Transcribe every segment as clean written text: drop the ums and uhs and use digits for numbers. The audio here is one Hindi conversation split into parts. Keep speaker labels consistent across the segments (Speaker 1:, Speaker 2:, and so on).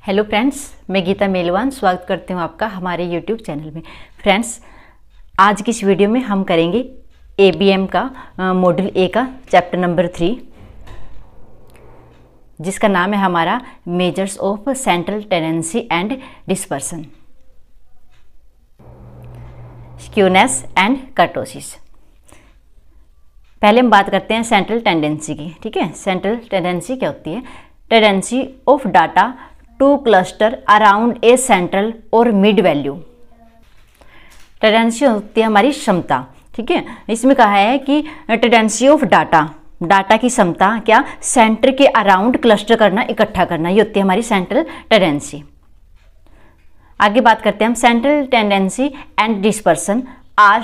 Speaker 1: हेलो फ्रेंड्स, मैं गीता मेलवान स्वागत करती हूँ आपका हमारे यूट्यूब चैनल में। फ्रेंड्स, आज की इस वीडियो में हम करेंगे ABM का मॉड्यूल ए का चैप्टर नंबर 3, जिसका नाम है हमारा measures of central tendency and dispersion, skewness and kurtosis. पहले हम बात करते हैं सेंट्रल टेंडेंसी की। ठीक है, सेंट्रल टेंडेंसी क्या होती है? Tendency of data two cluster around a central और मिड वैल्यू। टेंडेंसी होती है हमारी क्षमता। ठीक है, इसमें कहा है कि टेंडेंसी ऑफ डाटा की क्षमता क्या सेंटर के अराउंड क्लस्टर करना, इकट्ठा करना, ये होती है हमारी सेंट्रल टेंडेंसी। आगे बात करते हैं हम central tendency and dispersion are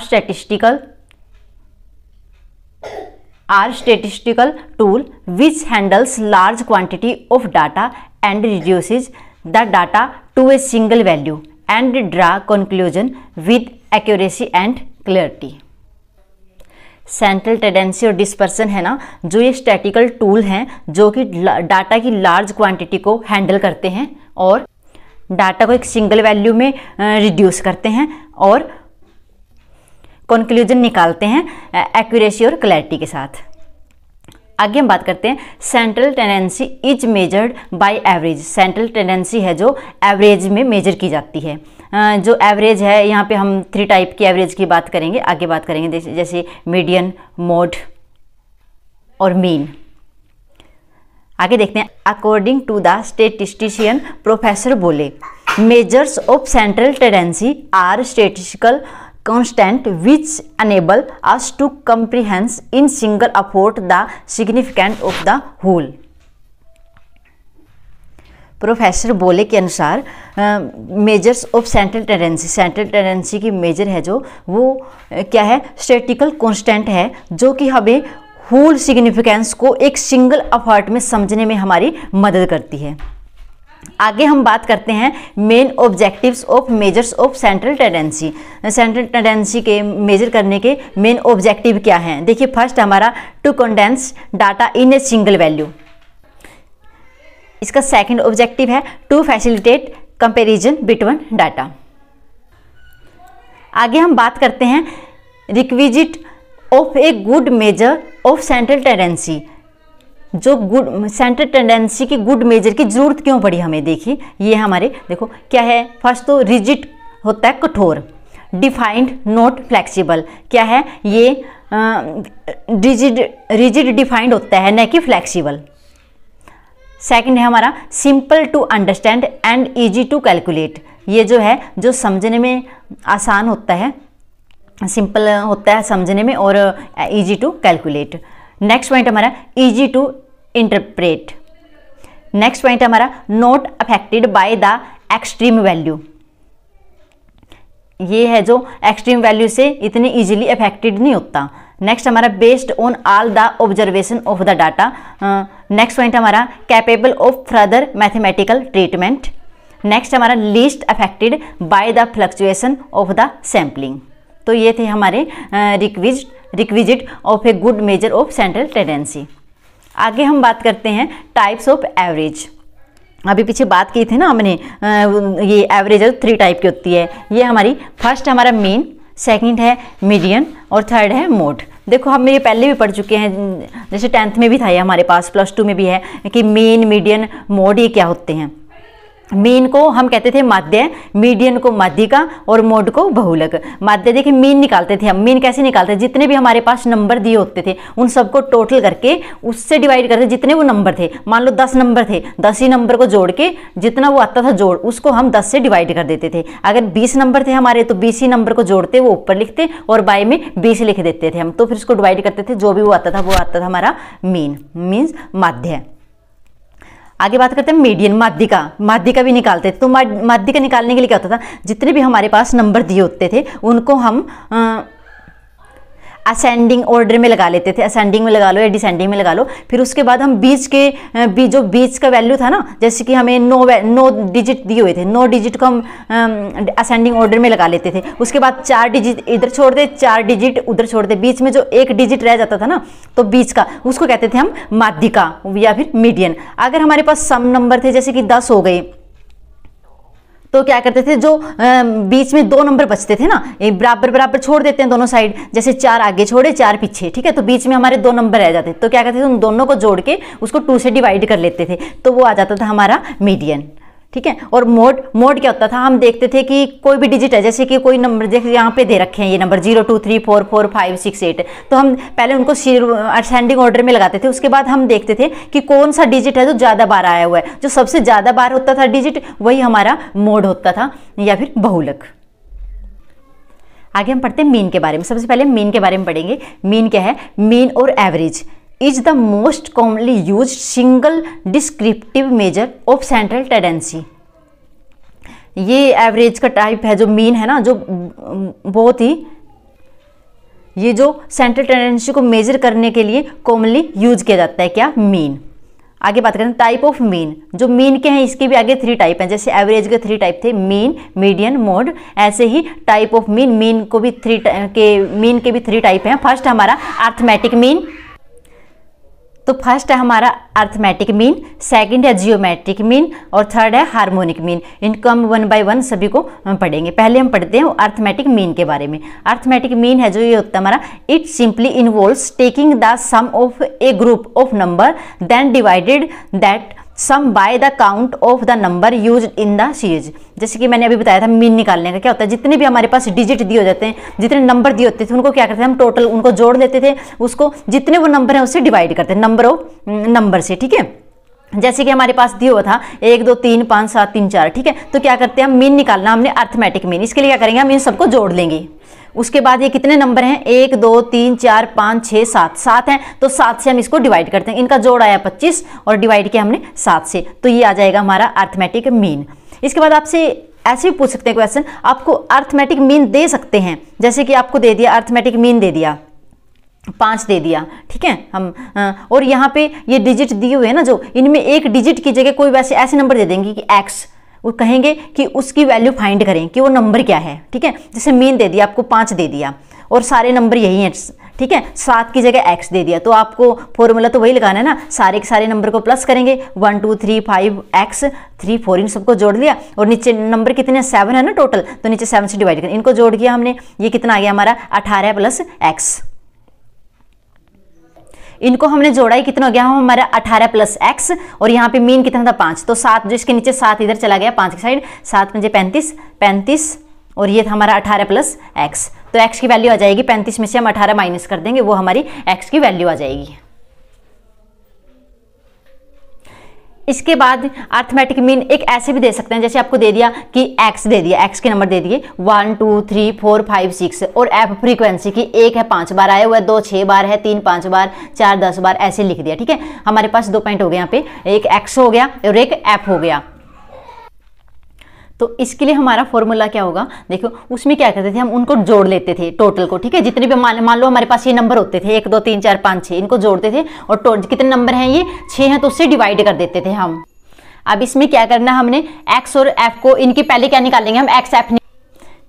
Speaker 1: statistical tool which handles large quantity of data and reduces the data to a single value and draw conclusion with accuracy and clarity। Central tendency और डिस्पर्सन है ना, जो ये स्टैटिकल टूल हैं जो कि डाटा की लार्ज क्वांटिटी को हैंडल करते हैं और डाटा को एक सिंगल वैल्यू में रिड्यूस करते हैं और कंक्लूजन निकालते हैं एक्यूरेसी और क्लैरिटी के साथ। आगे हम बात करते हैं central tendency is measured by average. Central tendency है जो एवरेज में मेजर की जाती है। जो एवरेज है, यहाँ पे हम 3 टाइप की एवरेज की बात करेंगे, आगे बात करेंगे, जैसे मीडियन, मोड और मीन। आगे देखते हैं according to the statistician professor बोले, measures of central tendency are statistical constant which enable us to comprehend in single effort the significance of the whole। Professor बोले के अनुसार मेजर्स ऑफ सेंट्रल टेंडेंसी की मेजर है जो वो क्या है, स्टैटिकल कांस्टेंट है जो कि हमें होल सिग्निफिकेंस को एक सिंगल एफर्ट में समझने में हमारी मदद करती है। आगे हम बात करते हैं main objectives of measures of central tendency. Central tendency के मेजर करने के मेन ऑब्जेक्टिव क्या हैं? देखिए, फर्स्ट हमारा to condense data in a single value. इसका सेकंड ऑब्जेक्टिव है to facilitate comparison between data. आगे हम बात करते हैं requisite of a good measure of central tendency. जो गुड सेंट्रल टेंडेंसी की गुड मेजर की जरूरत क्यों पड़ी हमें? देखिए, ये हमारे देखो क्या है। फर्स्ट तो रिजिड होता है कठोर, डिफाइंड नॉट फ्लेक्सिबल। क्या है ये? रिजिड डिफाइंड होता है, न कि फ्लेक्सिबल। सेकंड है हमारा simple to understand and easy to calculate. ये जो है जो समझने में आसान होता है, सिंपल होता है समझने में और easy to calculate. Next point हमारा easy to interpret. Next point हमारा not affected by the extreme value. ये है जो एक्सट्रीम वैल्यू से इतनी इजीली अफेक्टेड नहीं होता। नेक्स्ट हमारा based on all the observation of the data. Next point हमारा capable of further mathematical treatment. Next हमारा least affected by the fluctuation of the sampling. तो ये थे हमारे requisite of a good measure of central tendency. आगे हम बात करते हैं टाइप्स ऑफ एवरेज। अभी पीछे बात की थी ना हमने, ये एवरेज 3 टाइप की होती है। ये हमारी फर्स्ट हमारा मीन, सेकंड है मीडियन और थर्ड है मोड। देखो, हम ये पहले भी पढ़ चुके हैं, जैसे 10th में भी था ये हमारे पास, +2 में भी है कि मीन, मीडियन, मोड ये क्या होते हैं। मीन को हम कहते थे माध्य, मीडियन को माध्यिका और मोड को बहुलक। माध्य देखिए मीन निकालते थे हम। मीन कैसे निकालते थे? जितने भी हमारे पास नंबर दिए होते थे उन सबको टोटल करके उससे डिवाइड करते, जितने वो नंबर थे। मान लो 10 नंबर थे, 10 ही नंबर को जोड़ के जितना वो आता था जोड़, उसको हम 10 से डिवाइड कर देते थे। अगर 20 नंबर थे हमारे तो 20 ही नंबर को जोड़ते, वो ऊपर लिखते और बाय में 20 लिख देते थे हम। तो फिर उसको डिवाइड करते थे, जो भी वो आता था हमारा मीन, मीन्स माध्य। आगे बात करते हैं मीडियन, माध्यिका भी निकालते थे। तो माध्यिका निकालने के लिए क्या होता था? जितने भी हमारे पास नंबर दिए होते थे उनको हम असेंडिंग ऑर्डर में लगा लेते थे। असेंडिंग में लगा लो या डिसेंडिंग में लगा लो। फिर उसके बाद हम जो बीच का वैल्यू था ना, जैसे कि हमें 9 डिजिट दिए हुए थे, 9 डिजिट को हम असेंडिंग ऑर्डर में लगा लेते थे। उसके बाद 4 डिजिट इधर छोड़ दे, 4 डिजिट उधर छोड़ दे, बीच में जो 1 डिजिट रह जाता था ना, तो बीच का उसको कहते थे हम माध्यिका या फिर मीडियन। अगर हमारे पास सम नंबर थे, जैसे कि 10 हो गए, तो क्या करते थे, जो बीच में 2 नंबर बचते थे ना, बराबर बराबर छोड़ देते हैं दोनों साइड, जैसे 4 आगे छोड़े 4 पीछे, ठीक है, तो बीच में हमारे 2 नंबर रह जाते, तो क्या करते थे, उन दोनों को जोड़ के उसको 2 से डिवाइड कर लेते थे, तो वो आ जाता था हमारा मीडियन, ठीक है। और मोड क्या होता था, हम देखते थे कि कोई भी डिजिट है, जैसे कि कोई नंबर, जैसे यहाँ पे दे रखे हैं ये नंबर 0 2 3 4 4 5 6 8, तो हम पहले उनको असेंडिंग ऑर्डर में लगाते थे, उसके बाद हम देखते थे कि कौन सा डिजिट है जो ज़्यादा बार आया हुआ है, जो सबसे ज़्यादा बार होता था डिजिट, वही हमारा मोड होता था या फिर बहुलक। आगे हम पढ़ते हैं मीन के बारे में। सबसे पहले मीन के बारे में पढ़ेंगे। मीन क्या है? मीन और average is the most commonly use single descriptive major of central tendency. ये एवरेज का टाइप है, जो मीन है ना, जो बहुत ही, ये जो सेंट्रल टेंडेंसी को मेजर करने के लिए कॉमनली यूज किया जाता है। क्या? मीन। आगे बात करें टाइप ऑफ मीन। जो मीन के हैं इसके भी आगे 3 टाइप हैं, जैसे एवरेज के 3 टाइप थे, मीन, मीडियन, मोड, ऐसे ही टाइप ऑफ मीन, मीन को भी 3 टाइप हैं। फर्स्ट हमारा अर्थमेटिक मीन, तो फर्स्ट है हमारा अर्थमेटिक मीन, सेकंड है जियोमेट्रिक मीन और थर्ड है हार्मोनिक मीन। इनको हम 1 बाय 1 सभी को पढ़ेंगे। पहले हम पढ़ते हैं अर्थमेटिक मीन के बारे में। अर्थमेटिक मीन है जो ये होता है हमारा, it simply involves taking the sum of a group of number then divided that sum by the count of the number use in the series. जैसे कि मैंने अभी बताया था मीन निकालने का क्या होता है, जितने भी हमारे पास डिजिट दिए हो जाते हैं, जितने नंबर दिए होते थे, उनको क्या करते हैं हम टोटल उनको जोड़ लेते थे, उसको जितने वो नंबर है उससे डिवाइड करते हैं, नंबर ऑफ नंबर से, ठीक है। जैसे कि हमारे पास दिया हुआ था 1 2 3 5 7 3 4, ठीक है, तो क्या करते हैं हम मीन निकालना, हमने अर्थमेटिक मीन, इसके लिए क्या करेंगे हम इन सबको जोड़ लेंगे। उसके बाद ये कितने नंबर हैं, 1 2 3 4 5 6 7 हैं, तो 7 से हम इसको डिवाइड करते हैं। इनका जोड़ आया 25 और डिवाइड किया हमने 7 से, तो ये आ जाएगा हमारा अर्थमेटिक मीन। इसके बाद आपसे ऐसे भी पूछ सकते हैं क्वेश्चन, आपको अर्थमेटिक मीन दे सकते हैं, जैसे कि आपको दे दिया अर्थमेटिक मीन दे दिया 5 दे दिया, ठीक है, हम और यहाँ पे ये डिजिट दिए हुए हैं ना, जो इनमें एक डिजिट की जगह कोई वैसे ऐसे नंबर दे देंगे कि x, वो कहेंगे कि उसकी वैल्यू फाइंड करें कि वो नंबर क्या है, ठीक है। जैसे मीन दे दिया आपको 5 दे दिया और सारे नंबर यही हैं, ठीक है, 7 की जगह x दे दिया, तो आपको फॉर्मूला तो वही लगाना है ना, सारे के सारे नंबर को प्लस करेंगे, 1 2 3 5 x 3 4, इन सबको जोड़ लिया और नीचे नंबर कितने 7 है ना टोटल, तो नीचे 7 से डिवाइड करें, इनको जोड़ किया हमने, ये कितना आ गया हमारा 18 प्लस x। इनको हमने जोड़ा ही कितना हो गया हमारा 18 प्लस x, और यहाँ पे मीन कितना था 5, तो 7 जो इसके नीचे 7 इधर चला गया 5 की साइड, 7 मुझे 35 और ये था हमारा 18 प्लस x, तो x की वैल्यू आ जाएगी 35 में से हम 18 माइनस कर देंगे, वो हमारी x की वैल्यू आ जाएगी। इसके बाद अर्थमेटिक मीन एक ऐसे भी दे सकते हैं, जैसे आपको दे दिया कि x दे दिया, x के नंबर दे दिए 1 2 3 4 5 6 और f फ्रीक्वेंसी की 1 है 5 बार आया हुआ है, 2 6 बार है, 3 5 बार, 4 10 बार, ऐसे लिख दिया, ठीक है। हमारे पास 2 पॉइंट हो गए यहाँ पे, एक x हो गया और एक f हो गया। तो इसके लिए हमारा फॉर्मूला क्या होगा, देखो उसमें क्या करते थे हम उनको जोड़ लेते थे टोटल को, ठीक है, जितने भी मान लो हमारे पास ये नंबर होते थे 1 2 3 4 5 6, इनको जोड़ते थे और कितने नंबर हैं ये 6 हैं, तो उससे डिवाइड कर देते थे हम। अब इसमें क्या करना, हमने x और f को, इनकी पहले क्या निकालेंगे हम, x f,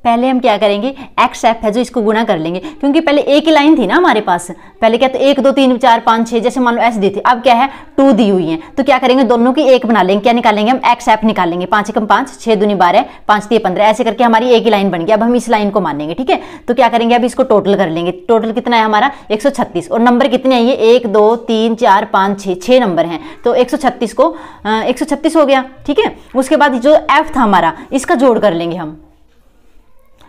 Speaker 1: पहले हम क्या करेंगे एक्स एफ है जो इसको गुना कर लेंगे, क्योंकि पहले एक ही लाइन थी ना हमारे पास, पहले क्या तो 1 2 3 4 5 6 जैसे मान लो ऐसे दी थी, अब क्या है 2 दी हुई है, तो क्या करेंगे दोनों की एक बना लेंगे, क्या निकालेंगे हम एक्स एफ निकालेंगे, 5 एकम 5 6 दूनी 12 5 3 15, ऐसे करके हमारी एक ही लाइन बन गई। अब हम इस लाइन को मानेंगे, ठीक है, तो क्या करेंगे अब इसको टोटल कर लेंगे, टोटल कितना है हमारा 136 और नंबर कितने हैं ये 1 2 3 4 5 6 नंबर हैं, तो 136 को 136 हो गया, ठीक है। उसके बाद जो एफ था हमारा इसका जोड़ कर लेंगे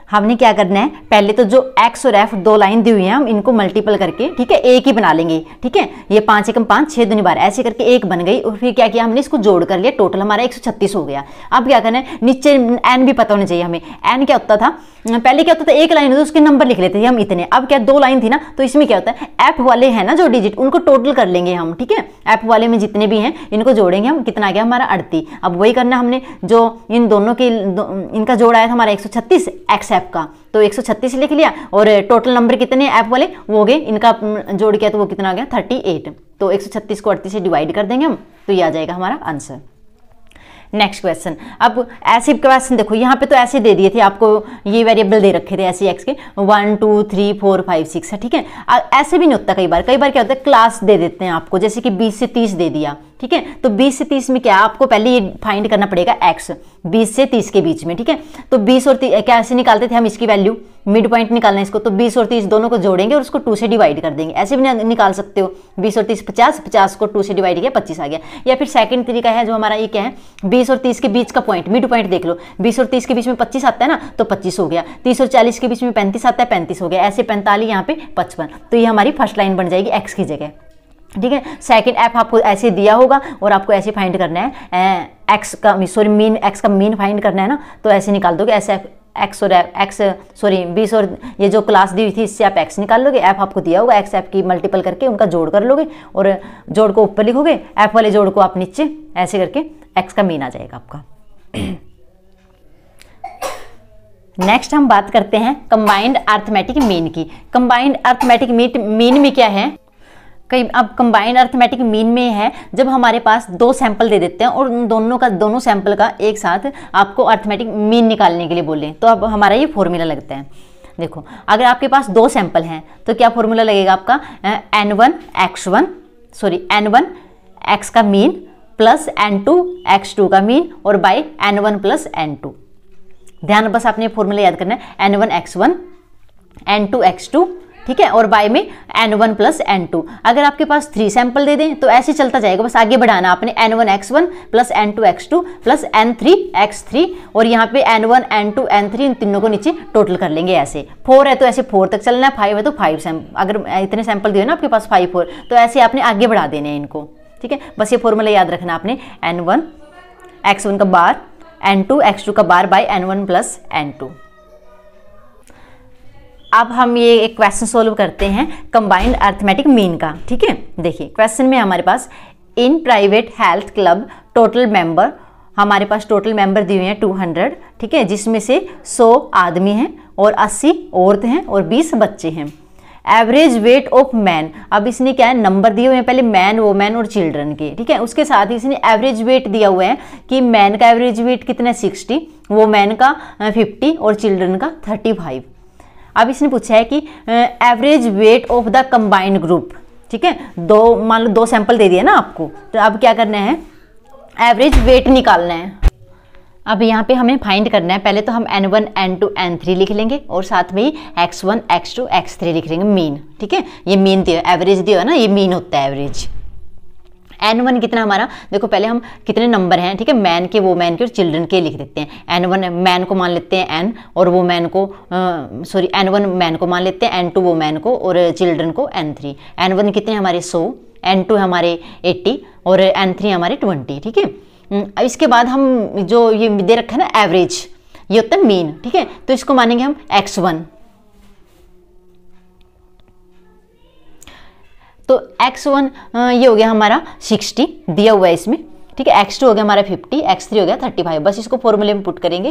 Speaker 1: हमने क्या करना है, पहले तो जो x और f 2 लाइन दी हुई है हम इनको मल्टीपल करके, ठीक है, एक ही बना लेंगे, ठीक है, ये 5 एकम 5 6 दूनी 12 ऐसे करके एक बन गई और फिर क्या किया हमने इसको जोड़ कर लिया, टोटल हमारा 136 हो गया। अब क्या करना है, नीचे n भी पता होना चाहिए हमें, n क्या होता था, पहले क्या होता था एक लाइन होती उसके नंबर लिख लेते थे हम इतने, अब क्या 2 लाइन थी ना, तो इसमें क्या होता है f वाले हैं ना जो डिजिट उनको टोटल कर लेंगे हम, ठीक है, f वाले में जितने भी हैं इनको जोड़ेंगे हम, कितना आ गया हमारा 38। अब वही करना हमने, जो इन दोनों के इनका जोड़ आया था हमारा 136 एक्स एफ का, तो 136 लिख लिया और टोटल नंबर कितने ऐप वाले वो हो गए, इनका जोड़ किया तो वो कितना आ गया 38, तो 136 को 38 से डिवाइड कर देंगे हम, तो ये आ जाएगा हमारा आंसर। नेक्स्ट क्वेश्चन, अब ऐसे क्वेश्चन देखो यहाँ पे तो ऐसे दे दिए थे आपको, ये वेरिएबल दे रखे थे ऐसे एक्स के 1 2 3 4 5 6 है, ठीक है। ऐसे भी नहीं होता, कई बार क्या होता है क्लास दे देते हैं आपको, जैसे कि 20 से 30 दे दिया, ठीक है। तो 20 से 30 में क्या, आपको पहले ये फाइंड करना पड़ेगा x 20 से 30 के बीच में, ठीक है। तो 20 और 30 कैसे निकालते थे हम इसकी वैल्यू, मिड पॉइंट निकालना है इसको, तो 20 और 30 दोनों को जोड़ेंगे और उसको 2 से डिवाइड कर देंगे, ऐसे भी निकाल सकते हो। 20 और 30 50, 50 को 2 से डिवाइड किया 25 आ गया। या फिर सेकंड तरीका है जो हमारा ये क्या है, 20 और 30 के बीच का पॉइंट, मिड पॉइंट देख लो, 20 और 30 के बीच में 25 आता है ना, तो 25 हो गया। 30 और 40 के बीच में 35 आता है, 35 हो गया। ऐसे 45 यहाँ पे 55, तो ये हमारी फर्स्ट लाइन बन जाएगी x की जगह, ठीक है। सेकंड एफ आपको ऐसे दिया होगा और आपको ऐसे फाइंड करना है x का मीन, x का मीन फाइंड करना है ना, तो ऐसे निकाल दोगे, ऐसे x और x 20 और ये जो क्लास दी हुई थी इससे आप x निकाल लोगे, f आपको दिया होगा, x f की मल्टीपल करके उनका जोड़ कर लोगे और जोड़ को ऊपर लिखोगे, f वाले जोड़ को आप नीचे, ऐसे करके x का मीन आ जाएगा आपका। नेक्स्ट हम बात करते हैं कंबाइंड अर्थमेटिक मीन की। कंबाइंड अर्थमेटिक मीन में क्या है, अब कंबाइंड अर्थमेटिक मीन में है जब हमारे पास 2 सैंपल दे देते हैं और उन दोनों सैंपल का एक साथ आपको अर्थमेटिक मीन निकालने के लिए बोले, तो अब हमारा ये फॉर्मूला लगता है। देखो अगर आपके पास 2 सैंपल हैं तो क्या फॉर्मूला लगेगा आपका, n1 x का मीन प्लस n2 x2 का मीन और बाय n1 प्लस n2। ध्यान बस आपने फॉर्मूला याद करना है, n1 x1 n2 x2, ठीक है, और बाय में n1 प्लस n2। अगर आपके पास 3 सैंपल दे दें तो ऐसे चलता जाएगा, बस आगे बढ़ाना आपने, n1 x1 plus n2 x2 plus n3 x3 और यहाँ पे n1 n2 n3 इन तीनों को नीचे टोटल कर लेंगे। ऐसे 4 है तो ऐसे 4 तक चलना है, 5 है तो 5 सैंपल, अगर इतने सैंपल दिए ना आपके पास 5 4, तो ऐसे आपने आगे बढ़ा देने हैं इनको, ठीक है। बस ये फॉर्मूला याद रखना आपने, n1 x1 का बार n2 x2 का बार बाय n1 प्लस n2। अब हम ये एक क्वेश्चन सोल्व करते हैं कंबाइंड अर्थमेटिक मीन का, ठीक है। देखिए क्वेश्चन में हमारे पास in private health club total member, हमारे पास टोटल मेंबर दिए हुए हैं 200, ठीक है, जिसमें से 100 आदमी हैं और 80 औरत हैं और 20 बच्चे हैं। एवरेज वेट ऑफ मैन, अब इसने क्या है नंबर दिए हुए हैं पहले मैन, वोमेन और चिल्ड्रन के, ठीक है। उसके साथ ही इसने एवरेज वेट दिया हुआ है कि मैन का एवरेज वेट कितना है 60, वोमेन का 50 और चिल्ड्रन का 35। अब इसने पूछा है कि average weight of the combined group, ठीक है। मान लो 2 सैंपल दे दिया ना आपको, तो अब क्या करना है, एवरेज वेट निकालना है। अब यहाँ पे हमें फाइंड करना है, पहले तो हम n1 n2 n3 लिख लेंगे और साथ में ही x1 x2 x3 लिख लेंगे मीन, ठीक है। ये मीन दिया, एवरेज दिया है ना, ये मीन होता है एवरेज। n1 कितना हमारा, देखो पहले हम कितने नंबर हैं, ठीक है, मैन के, वोमेन के और चिल्ड्रन के लिख देते हैं। n1 मैन को मान लेते हैं n और वोमेन को n1 मैन को मान लेते हैं, n2 वोमेन को और चिल्ड्रन को n3। n1 कितने हमारे 100, n2 हमारे 80 और n3 हमारे 20, ठीक है। इसके बाद हम जो ये दे रखा है ना एवरेज, ये होता है मीन, ठीक है, तो इसको मानेंगे हम x1। तो x1 ये हो गया हमारा 60 दिया हुआ है इसमें, ठीक है। x2 हो गया हमारा 50, x3 हो गया 35। बस इसको फॉर्मूले में पुट करेंगे।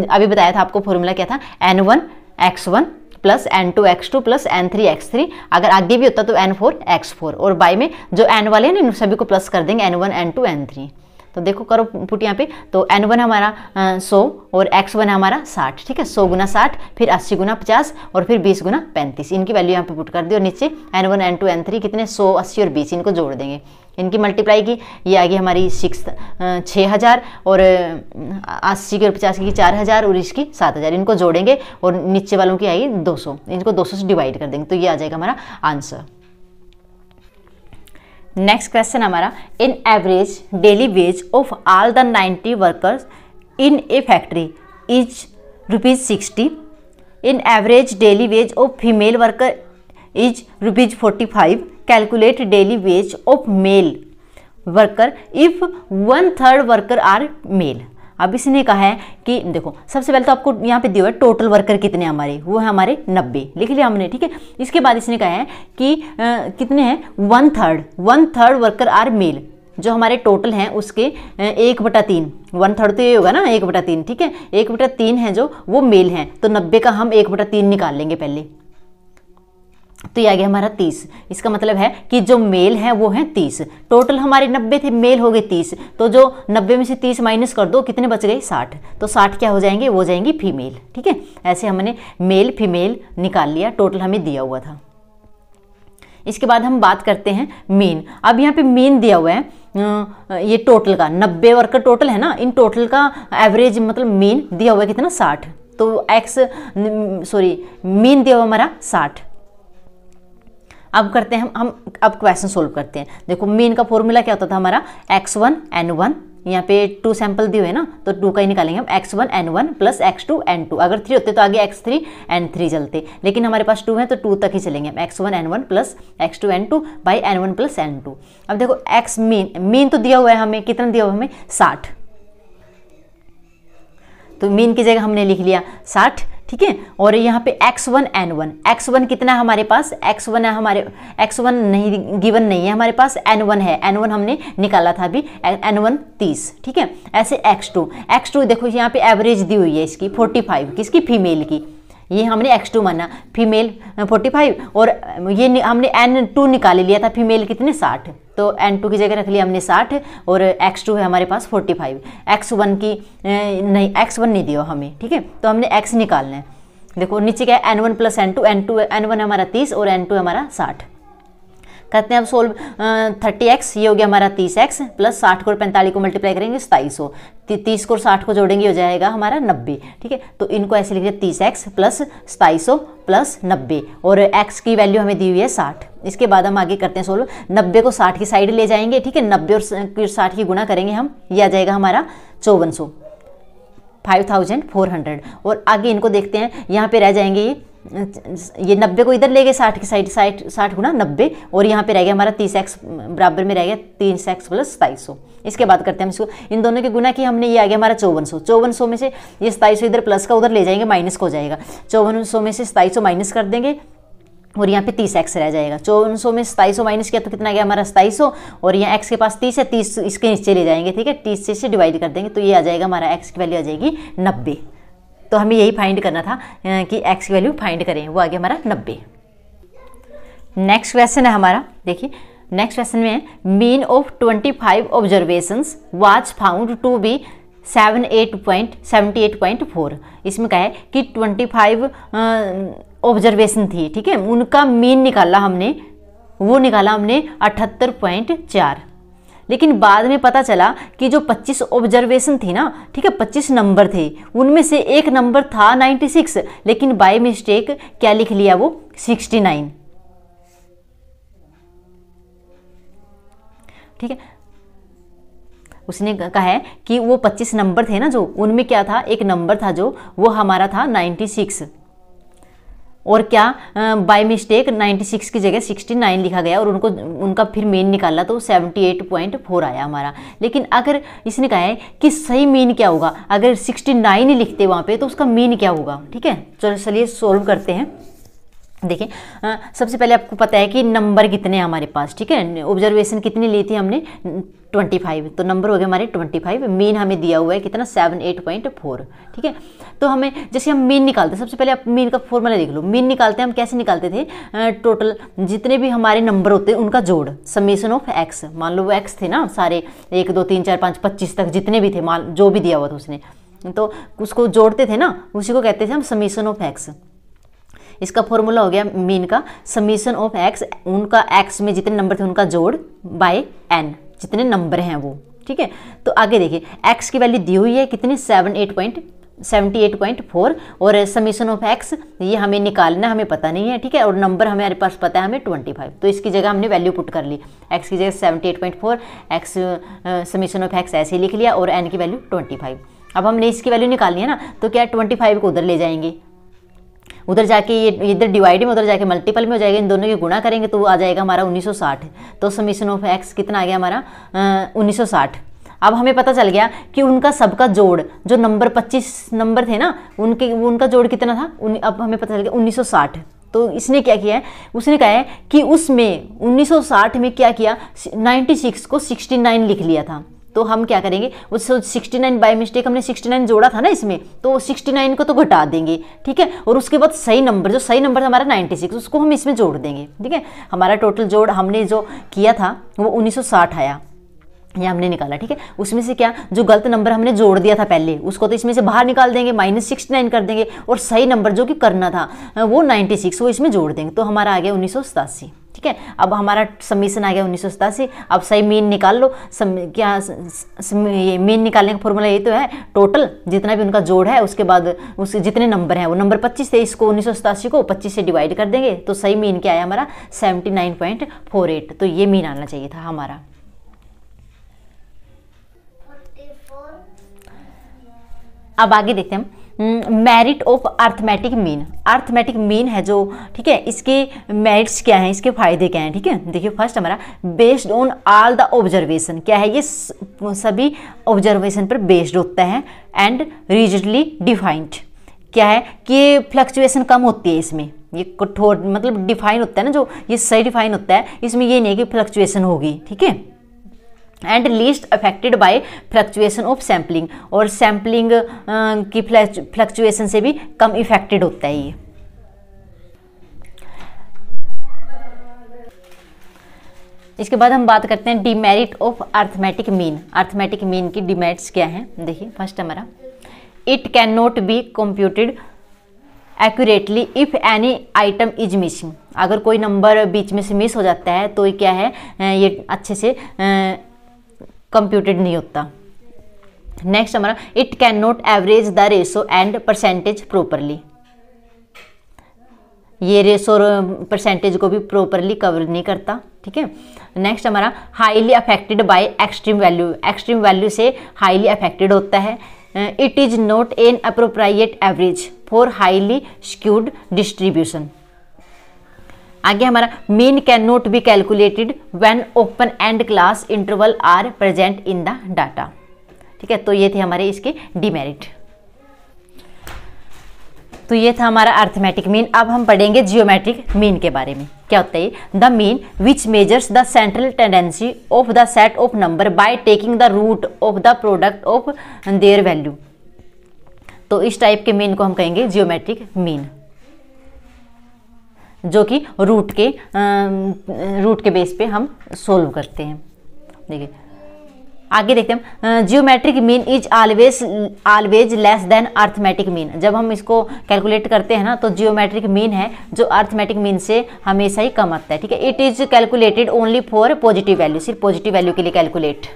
Speaker 1: अभी बताया था आपको फॉर्मूला क्या था, n1 x1 plus n2 x2 plus n3 x3, अगर आगे भी होता तो n4 x4 और बाय में जो n वाले हैं ना सभी को प्लस कर देंगे, n1 n2 n3। तो देखो करो पुट यहाँ पे, तो n1 हमारा 100 और x1 हमारा 60, ठीक है। 100 गुना 60, फिर 80 गुना 50 और फिर 20 गुना 35, इनकी वैल्यू यहाँ पे पुट कर दी और नीचे n1 n2 n3 कितने 100 80 और 20 इनको जोड़ देंगे, इनकी मल्टीप्लाई की, ये आ गई हमारी 6000 और 80 की और 50 की 4000 और इसकी 7000, इनको जोड़ेंगे और नीचे वालों की आएगी 200, इनको 200 से डिवाइड कर देंगे, तो ये आ जाएगा हमारा आंसर। नेक्स्ट क्वेश्चन हमारा, in average daily wage of all the 90 workers in a factory is ₹60। In average daily wage of female worker is ₹45। Calculate daily wage of male worker if 1/3 worker are male. अब इसने कहा है कि देखो सबसे पहले तो आपको यहाँ पे दिया है टोटल वर्कर कितने हमारे, वो है हमारे 90, लिख लिया हमने, ठीक है। इसके बाद इसने कहा है कि कितने हैं 1/3 वर्कर आर मेल, जो हमारे टोटल हैं उसके 1/3, 1/3 तो ये होगा ना 1/3, ठीक है, 1/3 है जो वो मेल हैं, तो 90 का हम 1/3 निकाल लेंगे पहले, तो ये आ गया हमारा 30। इसका मतलब है कि जो मेल है वो है 30, टोटल हमारे 90 थे, मेल हो गए 30, तो जो 90 में से 30 माइनस कर दो कितने बच गए 60, तो 60 क्या हो जाएंगे, वो जाएंगी फीमेल, ठीक है। ऐसे हमने मेल फीमेल निकाल लिया, टोटल हमें दिया हुआ था। इसके बाद हम बात करते हैं मीन। अब यहाँ पे मीन दिया हुआ है ये टोटल का 90 वर्ग का टोटल है ना, इन टोटल का एवरेज मतलब मीन दिया हुआ है कितना 60, तो मीन दिया हुआ हमारा 60। अब करते हैं हम अब क्वेश्चन सोल्व करते हैं। देखो मीन का फॉर्मूला क्या होता था हमारा x1 n1, यहाँ पे 2 सैंपल दिए हुए ना तो 2 का ही निकालेंगे हम, x1 n1 plus x2 n2। अगर 3 होते तो आगे x3 n3 चलते, लेकिन हमारे पास 2 है तो 2 तक ही चलेंगे हम, x1 n1 plus x2 n2 by n1 plus n2। अब देखो x मीन तो दिया हुआ है हमें, कितना दिया हुआ है हमें 60, तो मीन की जगह हमने लिख लिया 60, ठीक है। और यहाँ पे x1 n1, x1 कितना है हमारे पास, x1 है हमारे, x1 नहीं गिवन नहीं है हमारे पास, n1 है, n1 हमने निकाला था अभी, n1 30, ठीक है। ऐसे x2 देखो यहाँ पे एवरेज दी हुई है इसकी 45, किसकी, फीमेल की, ये हमने x2 माना, फीमेल 45, और ये हमने n2 निकाल लिया था, फीमेल कितने 60, तो n2 की जगह रख लिया हमने 60, और x2 है हमारे पास 45, x1 की नहीं, x1 नहीं दिया हमें, ठीक है, तो हमने x निकालना है। देखो नीचे क्या है n1 प्लस n2, n1 है हमारा 30 और n2 है हमारा 60। कहते हैं अब सोल्व 30x, ये हो गया हमारा 30x प्लस 60 को 45 को मल्टीप्लाई करेंगे 2700, 30 को 60 को जोड़ेंगे हो जाएगा हमारा 90, ठीक है। तो इनको ऐसे लिख दिया 30x प्लस 2700 प्लस 90, और x की वैल्यू हमें दी हुई है 60। इसके बाद हम आगे करते हैं सोल्व, 90 को 60 की साइड ले जाएंगे, ठीक है, 90 और 60 की गुणा करेंगे हम, ये आ जाएगा हमारा 5400, 5400। और आगे इनको देखते हैं, यहाँ पे रह जाएंगे ये 90 को इधर ले गए 60 की साइड, 60 गुना 90, और यहाँ पे रह गया हमारा 30x बराबर में रह गया 30x प्लस 2700। इसके बाद करते हैं हम इसको, इन दोनों की गुना की हमने, ये आ गया हमारा 5400 में से ये 2700 इधर प्लस का उधर ले जाएंगे, माइनस को हो जाएगा, 5400 में से 2700 माइनस कर देंगे और यहाँ पे 30x रह जाएगा। 5400 में 2700 माइनस किया तो कितना गया हमारा 2700, और यहाँ x के पास 30 है, 30 इसके नीचे ले जाएंगे, ठीक है, 30 से डिवाइड कर देंगे तो ये आ जाएगा हमारा x की वैल्यू आ जाएगी 90। तो हमें यही फाइंड करना था कि x की वैल्यू फाइंड करें, वो आ गया हमारा 90। नेक्स्ट क्वेश्चन है हमारा, देखिए नेक्स्ट क्वेश्चन में है mean of 25 observations was found to be 78.4। इसमें क्या है कि 25 ऑब्जर्वेशन थी, ठीक है, उनका मीन निकाला हमने, वो निकाला हमने 78.4, लेकिन बाद में पता चला कि जो 25 ऑब्जर्वेशन थी ना, ठीक है, 25 नंबर थे, उनमें से एक नंबर था 96, लेकिन बाय मिस्टेक क्या लिख लिया वो 69, ठीक है। उसने कहा है कि वो 25 नंबर थे ना जो, उनमें क्या था, एक नंबर था जो वो हमारा था 96, और क्या बाय मिस्टेक 96 की जगह 69 लिखा गया, और उनका फिर मीन निकाला तो 78.4 आया हमारा। लेकिन अगर इसने कहा है कि सही मीन क्या होगा, अगर 69 ही लिखते वहाँ पे तो उसका मीन क्या होगा, ठीक है। चलो चलिए सोल्व करते हैं। देखिए सबसे पहले आपको पता है कि नंबर कितने हैं हमारे पास, ठीक है, ऑब्जर्वेशन कितनी ली थी हमने 25, तो नंबर हो गए हमारे 25, मीन हमें दिया हुआ है कितना 78.4, ठीक है। तो हमें जैसे हम मीन निकालते हैं, सबसे पहले आप मीन का फॉर्मूला देख लो, मीन निकालते हैं हम कैसे निकालते थे, टोटल जितने भी हमारे नंबर होते हैं उनका जोड़, समेशन ऑफ x, मान लो वो x थे ना सारे 1 2 3 4 5 25 तक जितने भी थे, मान जो भी दिया हुआ था उसने, तो उसको जोड़ते थे ना, उसी को कहते थे हम समेशन ऑफ x। इसका फॉर्मूला हो गया मीन का समीशन ऑफ x, उनका x में जितने नंबर थे उनका जोड़ बाय n, जितने नंबर हैं वो, ठीक है। तो आगे देखिए x की वैल्यू दी हुई है कितनी 78.4, और समीशन ऑफ x ये हमें निकालना हमें पता नहीं है, ठीक है, और नंबर हमारे पास पता है हमें 25, तो इसकी जगह हमने वैल्यू पुट कर ली, x की जगह 78.4, x समीशन ऑफ x ऐसे लिख लिया और n की वैल्यू 25। अब हमने इसकी वैल्यू निकालनी है ना, तो क्या 25 को उधर ले जाएंगे, उधर जाके ये इधर डिवाइड में, उधर जाके मल्टीपल में हो जाएगा, इन दोनों की गुणा करेंगे तो वो आ जाएगा हमारा 1960। तो समीशन ऑफ x कितना आ गया हमारा 1960। अब हमें पता चल गया कि उनका सबका जोड़, जो नंबर 25 नंबर थे ना उनका जोड़ कितना था, अब हमें पता चल गया 1960। तो इसने क्या किया है, उसने कहा है कि उसमें 1960 में क्या किया, 96 को 69 लिख लिया था। तो हम क्या करेंगे, उस 69 बाय मिस्टेक हमने 69 जोड़ा था ना इसमें, तो 69 को तो घटा देंगे, ठीक है, और उसके बाद सही नंबर, जो सही नंबर हमारा 96, उसको हम इसमें जोड़ देंगे, ठीक है। हमारा टोटल जोड़ हमने जो किया था वो 1960 आया, ये हमने निकाला, ठीक है। उसमें से क्या, जो गलत नंबर हमने जोड़ दिया था पहले उसको तो इसमें से बाहर निकाल देंगे, -69 कर देंगे, और सही नंबर जो कि करना था वो 96 वो इसमें जोड़ देंगे, तो हमारा आ गया 1987, ठीक है। ठीक है। अब हमारा समीशन आ गया 1987। अब सही मीन निकाल लो। ये मीन निकालने का फॉर्मूला ये तो है, टोटल जितना भी उनका जोड़ है उसके बाद उसके जितने नंबर हैं वो नंबर 25 थे, इसको 1987 को 25 से डिवाइड कर देंगे तो सही मीन क्या आया हमारा 79.48। तो ये मीन आना चाहिए था हमारा। अब आगे देखते हैं हम merit of arithmetic mean. Arithmetic mean है जो, ठीक है, इसके मेरिट्स क्या हैं, इसके फायदे क्या हैं, ठीक है। देखिए फर्स्ट हमारा based on all the observation, क्या है ये सभी ऑब्जर्वेशन पर बेस्ड होता है, एंड रिजिडली डिफाइंड, क्या है कि फ्लक्चुएशन कम होती है इसमें, ये कठोर मतलब डिफाइन होता है ना, जो ये सही डिफाइन होता है, इसमें ये नहीं है कि फ्लक्चुएशन होगी, ठीक है। And least affected bye fluctuation of sampling, और सैम्पलिंग की फ्लक्चुएशन से भी कम इफेक्टेड होता है ये। इसके बाद हम बात करते हैं demerit of arithmetic mean. Arithmetic mean की डिमेरिट्स क्या हैं, देखिए फर्स्ट हमारा it can not be computed accurately if any item is missing. अगर कोई नंबर बीच में से मिस हो जाता है तो ये क्या है, ये अच्छे से कंप्यूटेड नहीं होता। नेक्स्ट हमारा it can not average the ratio and percentage properly, ये रेशो और परसेंटेज को भी प्रॉपरली कवर नहीं करता, ठीक है। नेक्स्ट हमारा highly affected by extreme value, extreme value से हाईली अफेक्टेड होता है। It is not an appropriate average for highly skewed distribution. आगे हमारा mean can not be calculated when open end class interval are present in the data, ठीक है। तो ये थे हमारे इसके डिमेरिट। तो ये था हमारा अर्थमेटिक मीन। अब हम पढ़ेंगे जियोमेट्रिक मीन के बारे में। क्या होता है the mean which measures the central tendency of the set of number by taking the root of the product of their value. तो इस टाइप के मीन को हम कहेंगे जियोमेट्रिक मीन, जो कि रूट के बेस पे हम सोल्व करते हैं। देखिए आगे देखते हैं geometric mean is always less than arithmetic mean. जब हम इसको कैलकुलेट करते हैं ना तो जियोमेट्रिक मीन है जो अर्थमेटिक मीन से हमेशा ही कम आता है, ठीक है। It is calculated only for positive value, सिर्फ पॉजिटिव वैल्यू के लिए कैलकुलेट।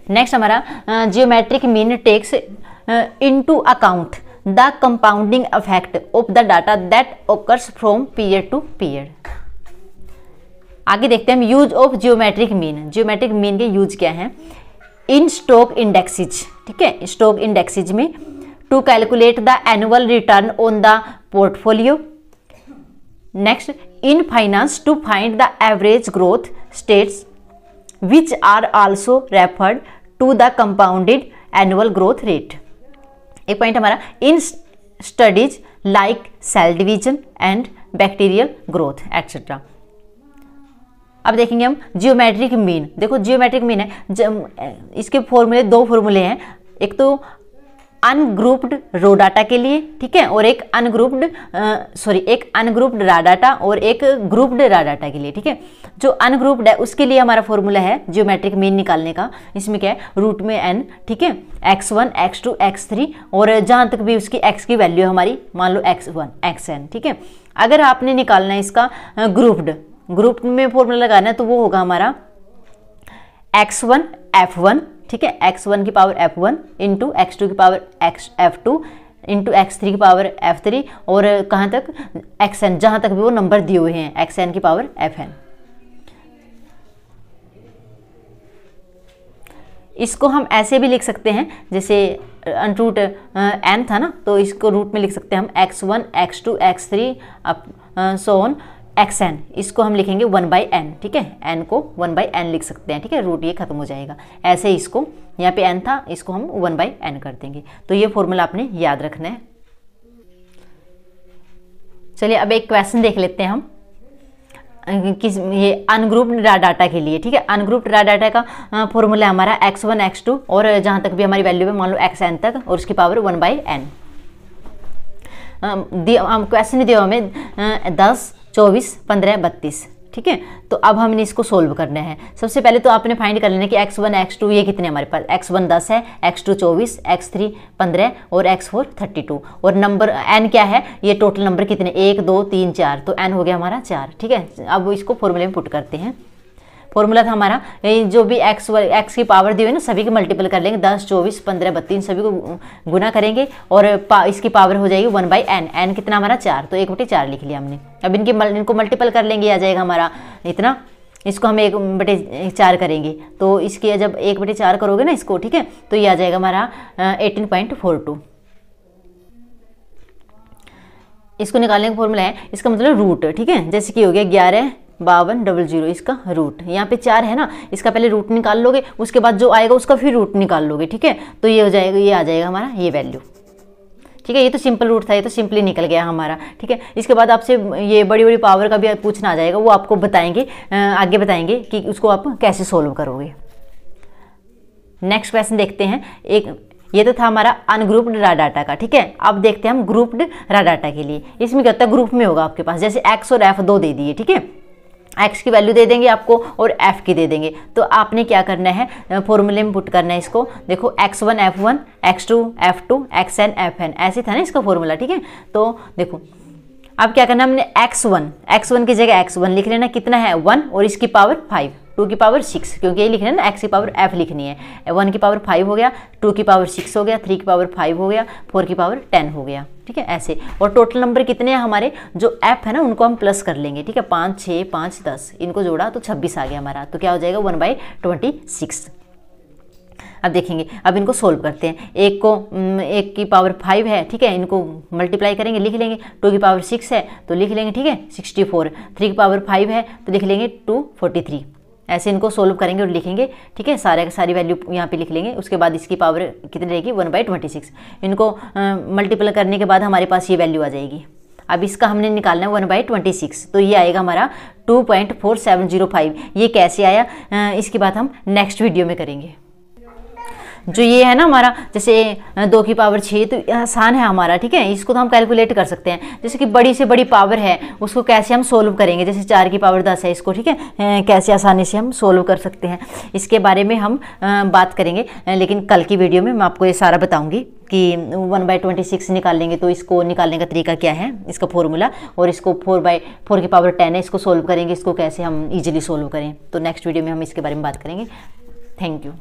Speaker 1: नेक्स्ट हमारा geometric mean takes into account the compounding effect of the data that occurs from period to period. आगे देखते हैं हम use of geometric mean. Geometric mean के यूज क्या हैं इन स्टॉक इंडेक्सेज, ठीक है। स्टॉक इंडेक्सेज में to calculate the annual return on the portfolio. Next in finance to find the average growth states which are also referred to the compounded annual growth rate. एक पॉइंट हमारा in studies like cell division and bacterial growth etcetera. अब देखेंगे हम जियोमेट्रिक मीन। देखो जियोमेट्रिक मीन है, इसके फॉर्मूले दो फॉर्मूले हैं, एक तो अनग्रुप्ड रो डाटा के लिए, ठीक है, और एक अनग्रुप्ड रा डाटा और एक ग्रुप्ड रा डाटा के लिए, ठीक है। जो अनग्रुप्ड है उसके लिए हमारा फॉर्मूला है जियोमेट्रिक मीन निकालने का, इसमें क्या है रूट में n, ठीक है, x1 x2 x3 और जहां तक भी उसकी x की वैल्यू है हमारी मान लो x1 xn, ठीक है। अगर आपने निकालना है इसका ग्रुप में फॉर्मूला लगाना है तो वो होगा हमारा x1 f1, ठीक है, x1 की पावर f1 इंटू x2 की पावर f2 इंटू x3 की पावर f3 और कहाँ तक xn, जहाँ तक भी वो नंबर दिए हुए हैं xn की पावर fn। इसको हम ऐसे भी लिख सकते हैं जैसे रूट n था ना, तो इसको रूट में लिख सकते हैं हम x1 x2 x3 so on xn, इसको हम लिखेंगे 1/n, ठीक है, n को 1/n लिख सकते हैं, ठीक है, रूट ये खत्म हो जाएगा। ऐसे ही इसको यहाँ पे n था, इसको हम 1/n कर देंगे। तो ये फॉर्मूला आपने याद रखना है। चलिए अब एक क्वेश्चन देख लेते हैं हम किस ये अनग्रुप्ड रा डाटा के लिए, ठीक है। अनग्रुप्ड रा डाटा का फॉर्मूला हमारा x1 x2 और जहाँ तक भी हमारी वैल्यू है मान लो xn तक और उसकी पावर 1/n। क्वेश्चन दिया हमें 10 24 15 32, ठीक है। तो अब हमने इसको सोल्व करना है। सबसे पहले तो आपने फाइंड कर लेना कि x1 x2 ये कितने हमारे पास, x1 10 है, x2 24, x3 15 और x4 32 और नंबर n क्या है, ये टोटल नंबर कितने 1 2 3 4, तो n हो गया हमारा 4। ठीक है। अब इसको फॉर्मूले में पुट करते हैं। फॉर्मूला था हमारा जो भी x की पावर दी हुई है ना सभी को मल्टीपल कर लेंगे, 10 24 15 32 सभी को गुना करेंगे और इसकी पावर हो जाएगी 1/n। n कितना हमारा 4, तो 1/4 लिख लिया हमने। अब इनको मल्टीपल कर लेंगे, आ जाएगा हमारा इतना, इसको हम 1/4 करेंगे तो इसके जब 1/4 करोगे ना इसको, ठीक है, तो ये आ जाएगा हमारा 18.42। इसको निकालने का फॉर्मूला है, इसका मतलब रूट, ठीक है, जैसे कि हो गया 11 52 00 इसका रूट, यहाँ पे 4 है ना, इसका पहले रूट निकाल लोगे, उसके बाद जो आएगा उसका फिर रूट निकाल लोगे, ठीक है, तो ये हो जाएगा, ये आ जाएगा हमारा ये वैल्यू। ठीक है, ये तो सिंपल रूट था, ये तो सिंपली निकल गया हमारा। ठीक है, इसके बाद आपसे ये बड़ी बड़ी पावर का भी पूछना आ जाएगा, वो आपको बताएंगे, आगे बताएंगे कि उसको आप कैसे सोल्व करोगे। नेक्स्ट क्वेश्चन देखते हैं। ये तो था हमारा अनग्रुप्ड रा डाटा का। ठीक है, अब देखते हैं हम ग्रुप्ड रा डाटा के लिए। इसमें क्या होता है, ग्रुप में होगा आपके पास, जैसे x और f 2 दे दिए, ठीक है, x की वैल्यू दे देंगे आपको और f की दे देंगे, तो आपने क्या करना है, फॉर्मूले में पुट करना है इसको। देखो x1 f1, x2 f2, xn fn, ऐसे था ना इसका फॉर्मूला। ठीक है, तो देखो अब क्या करना है, हमने x1 की जगह x1 लिख लेना, कितना है 1 और इसकी पावर 5, 2 की पावर 6, क्योंकि ये लिखना है ना x की पावर f लिखनी है, 1 की पावर 5 हो गया, 2 की पावर 6 हो गया, 3 की पावर 5 हो गया, 4 की पावर 10 हो गया। ठीक है, ऐसे। और टोटल नंबर कितने हैं हमारे, जो f है ना उनको हम प्लस कर लेंगे। ठीक है, 5 6 5 10, इनको जोड़ा तो 26 आ गया हमारा, तो क्या हो जाएगा 1/26। अब देखेंगे, अब इनको सोल्व करते हैं। एक की पावर 5 है, ठीक है, इनको मल्टीप्लाई करेंगे, लिख लेंगे। 2 की पावर 6 है तो लिख लेंगे, ठीक है, 64। 3 की पावर 5 है तो लिख लेंगे 243। ऐसे इनको सोल्व करेंगे और लिखेंगे। ठीक है, सारी वैल्यू यहाँ पे लिख लेंगे। उसके बाद इसकी पावर कितनी रहेगी 1/26। इनको मल्टीप्लाई करने के बाद हमारे पास ये वैल्यू आ जाएगी। अब इसका हमने निकालना है 1/26, तो ये आएगा हमारा 2.4705। ये कैसे आया, इसकी बात हम नेक्स्ट वीडियो में करेंगे। जो ये है ना हमारा, जैसे 2 की पावर 6, तो आसान है हमारा। ठीक है, इसको तो हम कैलकुलेट कर सकते हैं। जैसे कि बड़ी से बड़ी पावर है उसको कैसे हम सोल्व करेंगे, जैसे 4 की पावर 10 है इसको, ठीक है, कैसे आसानी से हम सोल्व कर सकते हैं, इसके बारे में हम बात करेंगे। लेकिन कल की वीडियो में मैं आपको ये सारा बताऊंगी कि 1/26 निकालेंगे तो इसको निकालने का तरीका क्या है, इसका फॉर्मूला, और इसको 4 की पावर 10 है, इसको सोल्व करेंगे, इसको कैसे हम इजीली सोल्व करें। तो नेक्स्ट वीडियो में हम इसके बारे में बात करेंगे। Thank you.